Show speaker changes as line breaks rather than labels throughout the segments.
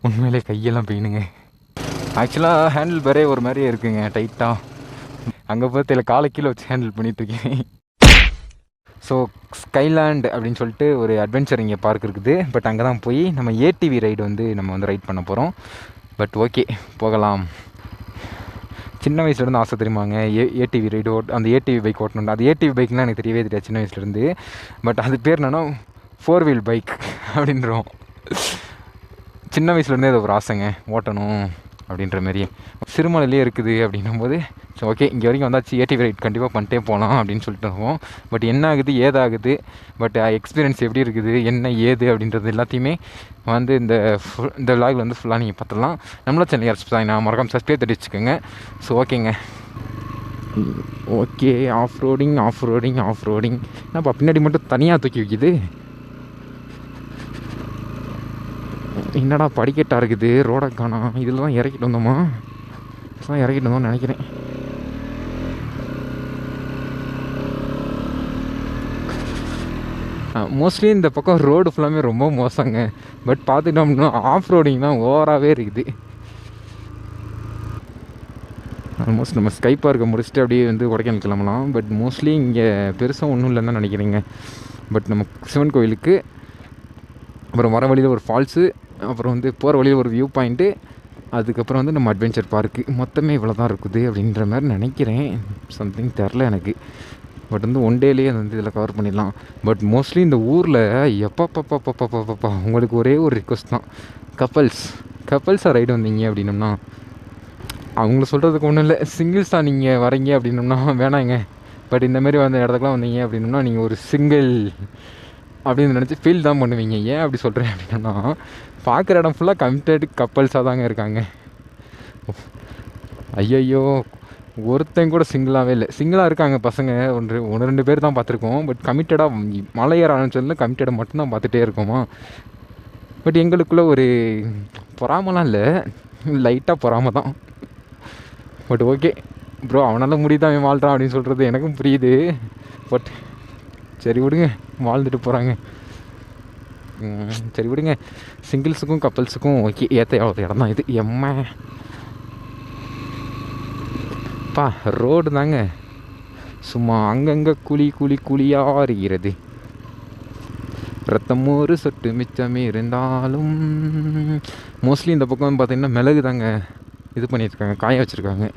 உண்மையிலே கையெல்லாம் பெயினுங்க. ஆக்சுவலாக ஹேண்டில் பேரே ஒரு மாதிரியே இருக்குங்க, டைட்டாக. அங்கே பார்த்து காலை கீழே வச்சு ஹேண்டில் பண்ணிகிட்ருக்கேன். ஸோ ஸ்கைலேண்ட் அப்படின்னு சொல்லிட்டு ஒரு அட்வென்ச்சர் இங்கே பார்க் இருக்குது. பட் அங்கே தான் போய் நம்ம ஏடிவி ரைடு வந்து நம்ம வந்து ரைட் பண்ண போகிறோம். பட் ஓகே, போகலாம். சின்ன வயசுலேருந்து ஆசை தெரியுமாங்க, ஏடிவி ரைடு அந்த ஏடிவி பைக் ஓட்டணும். அது ஏடிவி பைக்னால் எனக்கு தெரியவே தெரியாது சின்ன வயசுலேருந்து. பட் அது பேர் என்னன்னா 4 வீல் பைக் அப்படின்றோம். சின்ன வயசுலேருந்தே அது ஒரு ஆசைங்க, ஓட்டணும் அப்படின்ற மாரி. சிறுமலையிலே இருக்குது அப்படின்னும் போது ஸோ ஓகே, இங்கே வரைக்கும் வந்தாச்சு, ஏடிவி ரைட் கண்டிப்பாக பண்ணிட்டே போகலாம் அப்படின்னு சொல்லிட்டு இருக்கோம். பட் என்ன ஆகுது ஏதாகுது, பட் எக்ஸ்பீரியன்ஸ் எப்படி இருக்குது என்ன ஏது அப்படின்றது எல்லாத்தையுமே வந்து இந்த விலாகில் வந்து ஃபுல்லாக நீங்கள் பார்த்துடலாம். நம்மளோட சேனல் யார் நான் மறக்காம சப்ஸ்கிரைப் தட்டி வச்சுக்கோங்க. ஸோ ஓகேங்க, ஓகே. ஆஃப் ரோடிங் என்னப்பா பின்னாடி மட்டும் தனியாக தூக்கி வைக்கிது, என்னடா படிக்கட்டாக இருக்குது, ரோடை காணோம். இதில் தான் இறக்கிட்டு வந்தோமா, இறக்கிட்டு வந்தோம்னு நினைக்கிறேன். மோஸ்ட்லி இந்த பக்கம் ரோடு ஃபுல்லாமே ரொம்ப மோசங்க. பட் பார்த்துக்கிட்டோம்னா ஆஃப் ரோடிங் தான் ஓவராகவே இருக்குது. ஆல்மோஸ்ட் நம்ம ஸ்கை பார்க்கை முடிச்சுட்டு அப்படியே வந்து கொடைக்கானல் கிளம்பலாம். பட் மோஸ்ட்லி இங்கே பெருசாக ஒன்றும் இல்லைன்னு தான் நினைக்கிறேங்க. பட் நம்ம சிவன் கோயிலுக்கு அப்புறம் வர வழியில் ஒரு ஃபால்ஸு, அப்புறம் வந்து போகிற வழியில் ஒரு வியூ பாயிண்ட்டு, அதுக்கப்புறம் வந்து நம்ம அட்வென்ச்சர் பார்க்கு, மொத்தமே இவ்வளோ தான் இருக்குது அப்படின்ற மாதிரி நினைக்கிறேன். சம்திங் தெரில எனக்கு. பட் வந்து ஒன் டேலேயே அது வந்து இதில் கவர் பண்ணிடலாம். பட் மோஸ்ட்லி இந்த ஊரில் எப்பப்பா உங்களுக்கு ஒரே ஒரு ரிக்வஸ்ட் தான், கப்பல்ஸாக ரைடு வந்தீங்க அப்படின்னோம்னா, அவங்கள சொல்கிறதுக்கு ஒன்றும் இல்லை, சிங்கிள்ஸாக நீங்கள் வரீங்க அப்படின்னோம்னா வேணாங்க. பட் இந்தமாரி வந்த இடத்துக்குலாம் வந்தீங்க அப்படின்னோம்னா நீங்கள் ஒரு சிங்கிள் அப்படின்னு நினச்சி ஃபீல் தான் பண்ணுவீங்க. ஏன் அப்படி சொல்கிறேன் அப்படின்னா, பார்க்குற இடம் ஃபுல்லாக கமிட்டட் கப்பல்ஸாக தாங்க இருக்காங்க. ஐயையோ, ஒருத்தன் கூட சிங்கிளாகவே இல்லை. சிங்கிளாக இருக்காங்க பசங்க, ஒன்று ரெண்டு பேர் தான் பார்த்துருக்கோம். பட் கமிட்டடாக மலை ஏற ஆரம்பிச்சதில் கமிட்டடை மட்டும்தான் பார்த்துட்டே இருக்கோமா. பட் எங்களுக்குள்ளே ஒரு பொறாமலாம் இல்லை, லைட்டாக பொறாம தான். பட் ஓகே ப்ரோ, அவனால் முடியுதான் அவன் வாழ்கிறான் அப்படின்னு சொல்கிறது எனக்கும் புரியுது. பட் சரி விடுங்க, வாழ்ந்துட்டு போகிறாங்க. சரி விடுங்க, சிங்கிள்ஸுக்கும் கப்பல்ஸுக்கும் ஓகே ஏற்ற இடம் தான் இது. பா ரோடு தாங்க சும்மா அங்கங்கே குழியாக இருக்கிறது. ரத்தம் ஒரு சொட்டு மிச்சமே இருந்தாலும். மோஸ்ட்லி இந்த பக்கம் பார்த்திங்கன்னா மிளகு தாங்க இது பண்ணியிருக்காங்க, காய வச்சுருக்காங்க.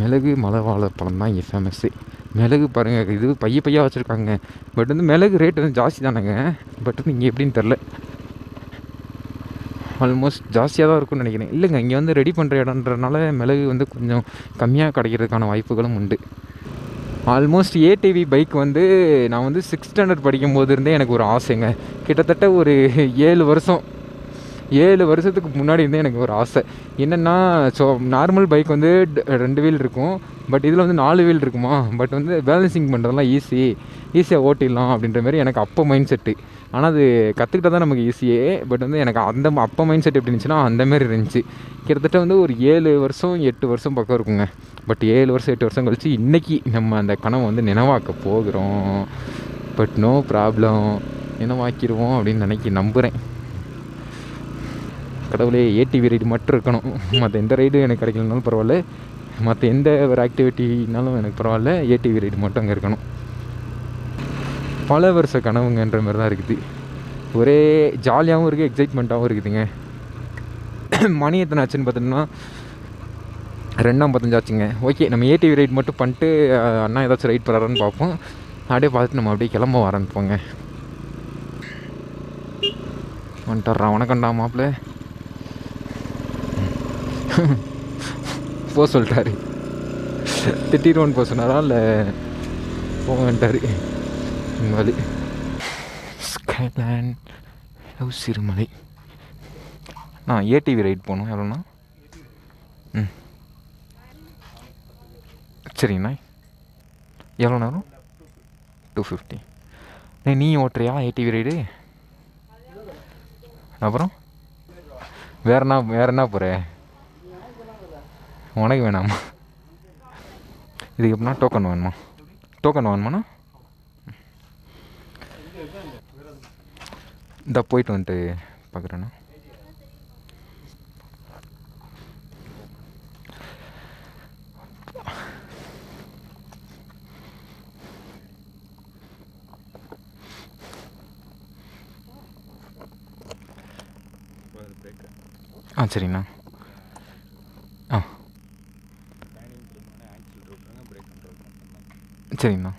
மிளகு மலை வாழைப்பழம் தான் இங்கே ஃபேமஸ்ஸு. மிளகு பாருங்கள், இது பையாக வச்சுருக்காங்க. பட் வந்து மிளகு ரேட் வந்து ஜாஸ்தி தானேங்க. பட் வந்து இங்கே எப்படின்னு தெரில, ஆல்மோஸ்ட் ஜாஸ்தியாக தான் இருக்கும்னு நினைக்கிறேன். இல்லைங்க, இங்கே வந்து ரெடி பண்ணுற இடம்ன்றனால மிளகு வந்து கொஞ்சம் கம்மியாக கிடைக்கிறதுக்கான வாய்ப்புகளும் உண்டு. ஆல்மோஸ்ட் ஏடிவி பைக் வந்து நான் வந்து 6th ஸ்டாண்டர்ட் படிக்கும் போது இருந்தே எனக்கு ஒரு ஆசைங்க. கிட்டத்தட்ட ஒரு 7 வருஷத்துக்கு முன்னாடி இருந்தே எனக்கு ஒரு ஆசை. என்னென்னா, ஸோ நார்மல் பைக் வந்து 2 வீல் இருக்கும், பட் இதில் வந்து 4 வீல் இருக்குமா. பட் வந்து பேலன்சிங் பண்ணுறதுலாம் ஈஸியாக ஓட்டிடலாம் அப்படின்ற மாதிரி எனக்கு அப்போ மைண்ட் செட்டு. ஆனால் அது கற்றுக்கிட்டால் தான் நமக்கு ஈஸியே. பட் வந்து எனக்கு அப்போ மைண்ட் செட் எப்படி இருந்துச்சுன்னா அந்தமாரி இருந்துச்சு. கிட்டத்தட்ட வந்து ஒரு 7 வருஷம் 8 வருஷம் பக்கம் இருக்குங்க. பட் 7 வருஷம் 8 வருஷம் கழிச்சு இன்றைக்கி நம்ம அந்த கனவை வந்து நினைவாக்க போகிறோம். பட் நோ ப்ராப்ளம், நினைவாக்கிடுவோம் அப்படின்னு நம்புகிறேன். கடவுளே, ஏடிவி ரைடு மட்டும் இருக்கணும். மற்ற எந்த ரைடும் எனக்கு கிடைக்கலனாலும் பரவாயில்ல, மற்ற எந்த ஒரு ஆக்டிவிட்டினாலும் எனக்கு பரவாயில்ல, ஏடிவி ரைடு மட்டும் அங்கே இருக்கணும். பல வருஷ கனவுங்கன்ற மாதிரி தான் இருக்குது. ஒரே ஜாலியாகவும் இருக்குது, எக்ஸைட்மெண்ட்டாகவும் இருக்குதுங்க. மணி எத்தனை ஆச்சுன்னு பார்த்தோம்னா 2:55 ஆச்சுங்க. ஓகே, நம்ம ஏடிவி ரைட் மட்டும் பண்ணிட்டு அண்ணா ஏதாச்சும் ரைட் பண்ணுறாருன்னு பார்ப்போம். அப்படியே பார்த்துட்டு நம்ம அப்படியே கிளம்ப ஆரம்பிப்போங்க. வந்துட்டுறா, வணக்கம்டா மாப்பிள்ள. போக சொல்லிட்டாரு, திட்டிடுவோன்னு போக சொன்னாரா இல்லை போக வேண்டாரு. மலை ஸ்கைலேண்ட் லவ் சிறுமலை. நான் ஏடிவி ரைட் போகணும். எவ்வளோண்ணா? சரிங்கண்ணா, எவ்வளோ நேரம்? 250. நீ ஓட்டுறியா ஏடிவி ரைடு? அப்புறம் வேற என்ன போகிற? உனக்கு வேணாமா? இதுக்கு எப்படின்னா டோக்கன் வேணுமாண்ணா? இந்த போயிட்டு வந்துட்டு பார்க்குறேண்ணா. ஆ சரிங்கண்ணா. ஆ சரிங்கண்ணா.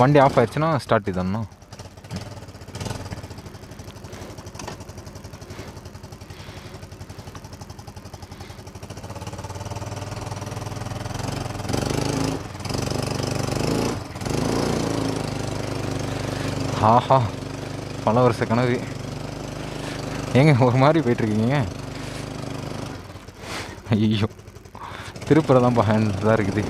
வண்டி ஆஃப் ஆயிடுச்சுன்னா ஸ்டார்ட் இதாண்ணா. ஆஹா, பல வருஷ கனவு. ஏங்க ஒரு மாதிரி போயிட்டுருக்கீங்க? ஐயோ, திருப்புறதான்ப்பா ஹேண்டில் தான் இருக்குது.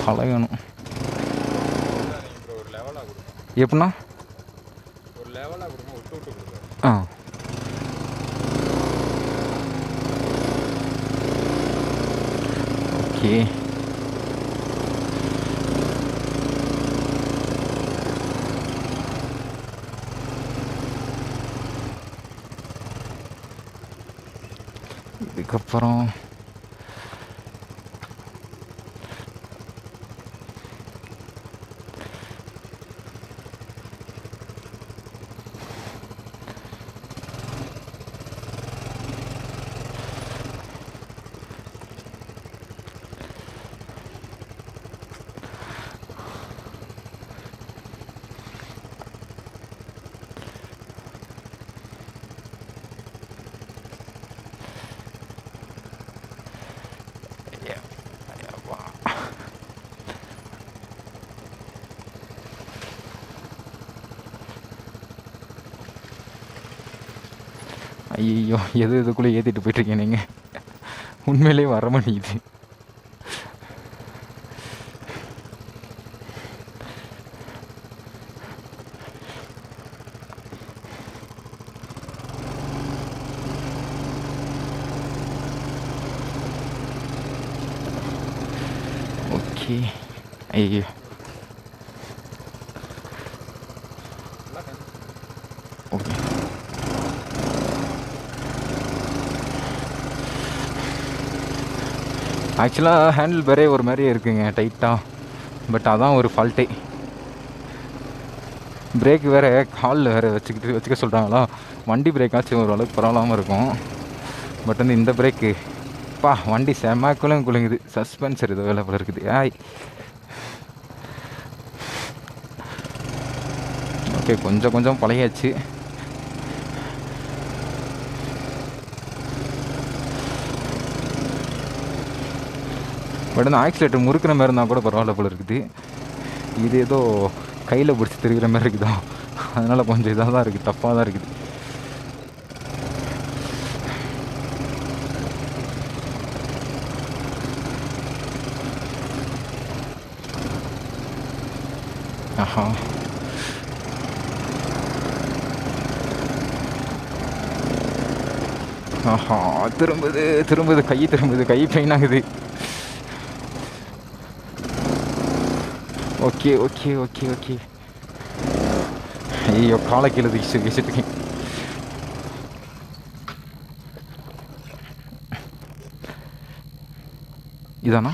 பழகணும் எப்படின்னா? ஆ ஓகே. இதுக்கப்புறம் ஐயோ, எது இதுக்குள்ளே ஏற்றிட்டு போயிட்டுருக்கீங்க நீங்கள்? உண்மையிலே வர மாட்டேங்குது. ஓகே. ஐயோ, ஓகே. ஆக்சுவலாக ஹேண்டில் பேரே ஒரு மாதிரியே இருக்குங்க, டைட்டாக. பட் அதான் ஒரு ஃபால்ட்டே. பிரேக் வேறு காலில் வேறு வச்சுக்க சொல்கிறாங்களா. வண்டி பிரேக்காச்சும் ஓரளவுக்கு பரவாயில்லாமல் இருக்கும். பட் வந்து இந்த பிரேக்கு பா, வண்டி செம்மாக்குள்ளும் குலுங்குது. சஸ்பென்சர் இது வேலை போல இருக்குது. ஆய், ஓகே, கொஞ்சம் கொஞ்சம் பழகியாச்சு. பட் வந்து ஆக்சிலேட்டர் முறுக்கிற மாதிரி இருந்தால் கூட பரவாயில்ல போல இருக்குது. இது ஏதோ கையில் பிடிச்சி திருகிற மாதிரி இருக்குதா, அதனால் கொஞ்சம் இதாக தான் இருக்குது, டஃப்பாக தான் இருக்குது. ஆஹா, ஆஹா, திரும்புது கை திரும்புது, கை பெயின் ஆகுது. Okay okay okay okay. ஐயோ, காலை கீழே வச்சுட்டு இதானா?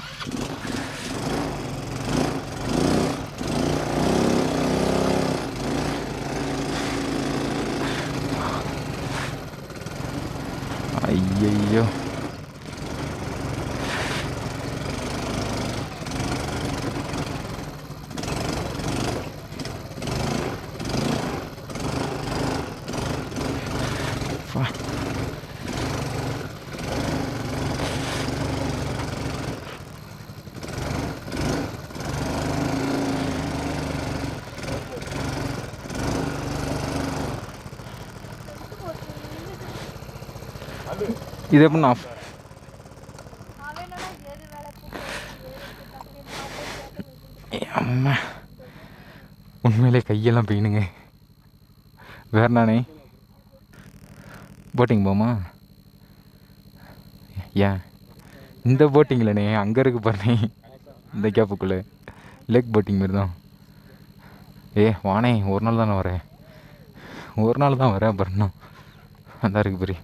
ஐயோ, இது எப்படின்னா? அம்மா, உண்மையிலே கையெல்லாம் பெயினுங்க. வேற நானே போட்டிங் போமா? ஏன் இந்த போட்டிங் இல்லைண்ணே, அங்கே இருக்கு பாருண்ணே, இந்த கேப்புக்குள்ளே லேக் போட்டிங் மாரி தான். வானே, ஒரு நாள் தானே வரேன், ஒரு நாள் தான் வரேன் பாருண்ணா. அந்த இருக்கு பாரு.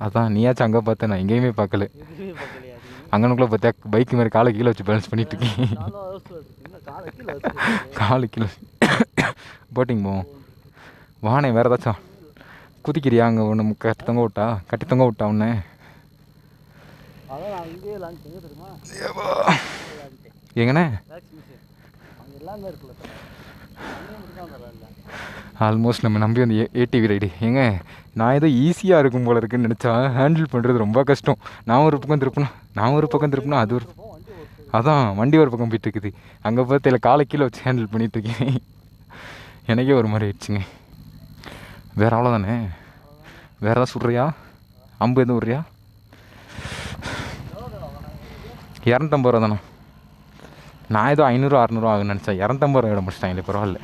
அதான் நீயாச்சும் அங்கே பார்த்த, நான் எங்கேயுமே பார்க்கல.
எதுவுமே பார்க்கலையா நீ?
அங்கனுக்குள்ளே பார்த்தியா பைக் மாதிரி காலை கீழே வச்சு பேலன்ஸ் பண்ணிட்டு இருக்கேன்.
காலை கீழே வச்சு
காலு கிலோ போட்டிங் போவோம். வானே வேறு ஏதாச்சும் குதிக்கிறியா? அங்கே ஒன்று கட்டி தொங்க விட்டா ஒன்று.
அதான் நான் இங்கே லான்ச் எங்கே தெரியுமா?
எங்கண்ணே?
அங்கே எல்லாமே இருக்குல்ல சார்,
ஆல்மோஸ்ட் நம்ம நம்பி வந்து ஏடிவி ரைடு. ஏங்க நான் ஏதோ ஈஸியாக இருக்கும் போல இருக்குன்னு நினச்சா ஹேண்டில் பண்ணுறது ரொம்ப கஷ்டம். நான் ஒரு பக்கம் திருப்பினா அது ஒரு, அதான் வண்டி ஒரு பக்கம் போயிட்டுருக்குது. அங்கே பார்த்து இல்லை காலை கீழே வச்சு ஹேண்டில் பண்ணிகிட்ருக்கேன். எனக்கே ஒரு மாதிரி ஆயிடுச்சுங்க. வேறு அவ்வளோதானே? வேறு ஏதாவது சுடுறியா? அம்பு எதுவும் விட்றியா? 250 ரூபா தானே? நான் ஏதோ 500 600 ஆகுன்னு நினச்சேன். 250 ரூபா முடிச்சிட்டாங்க. இல்லை பரவாயில்ல.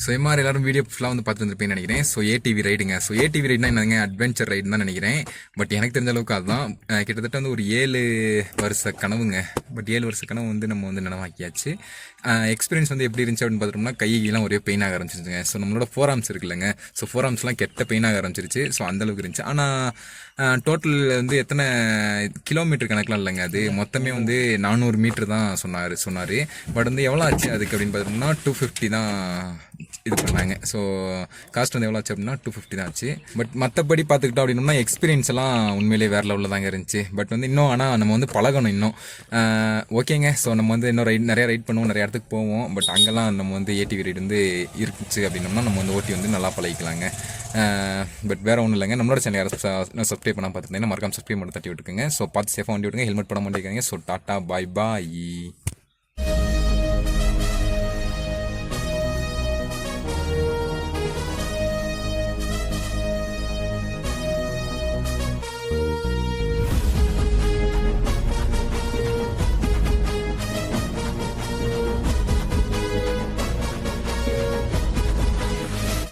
ஸோ மாதிரி எல்லாரும் வீடியோ ஃபுல்லாக வந்து பார்த்து வந்துருப்பேன்னு நினைக்கிறேன். ஸோ ஏடிவி ரைடுங்க. ஸோ ஏடிவி ரைடுனா என்னங்க, அட்வென்ச்சர் ரைடு தான் நினைக்கிறேன். பட் எனக்கு தெரிஞ்ச அளவுக்கு அதுதான். கிட்டத்தட்ட வந்து ஒரு 7 வருஷ கனவுங்க. பட் 7 வருஷ கனவு வந்து நம்ம வந்து நினைவாக்கியாச்சு. எக்ஸ்பீரியன்ஸ் வந்து எப்படி இருந்துச்சு அப்படின்னு பார்த்தோம்னா, கையெல்லாம் ஒரே பெயின் ஆக ஆரம்பிச்சிருச்சுங்க. ஸோ நம்மளோட ஃபோராம்ஸ் இருக்குல்லங்க, ஸோ ஃபோராம்ஸ்லாம் கெட்ட பெயின் ஆக ஆரம்பிச்சிருச்சு. ஸோ அந்தளவுக்கு இருந்துச்சு. ஆனால் டோட்டல் வந்து எத்தனை கிலோமீட்டர் கணக்கெலாம் இல்லைங்க, அது மொத்தமே வந்து 400 மீட்டர் தான் சொன்னார். பட் வந்து எவ்வளோ ஆச்சு அதுக்கு அப்படின்னு பார்த்தோம்னா 250 தான் இது பண்ணாங்க. ஸோ காஸ்ட் வந்து எவ்வளோ ஆச்சு அப்படின்னா 250 தான் ஆச்சு. பட் மற்றபடி பார்த்துக்கிட்டோம் அப்படின்னா எக்ஸ்பீரியன்ஸ் எல்லாம் உண்மையிலேயே வேறு லெவலில் தாங்க இருந்துச்சு. பட் வந்து இன்னும் ஆனால் நம்ம வந்து பழகணும் இன்னும். ஓகேங்க. ஸோ நம்ம வந்து இன்னும் நிறைய ரைட் பண்ணுவோம், நிறைய இடத்துக்கு போவோம். பட் அங்கெல்லாம் நம்ம வந்து ஏடிவி ரைடு வந்து இருந்துச்சு அப்படின்னோம்னா நம்ம வந்து ஓட்டி வந்து நல்லா பழகிக்கலாங்க. பட் வேறு ஒன்றும் இல்லைங்க. நம்மளோட சேனல் யாரும் சப்ஸ்கிரைப் பண்ணால் பார்த்துருந்தீங்கன்னா மறக்காம சப்ஸ்கிரைப் பண்ணி தட்டி விட்டுருக்குங்க. ஸோ பார்த்து சேஃபாக வண்டி விட்டுங்க, ஹெல்மெட் பண்ண மாட்டேங்கிறீங்க. ஸோ டாட்டா பாய் பாய்.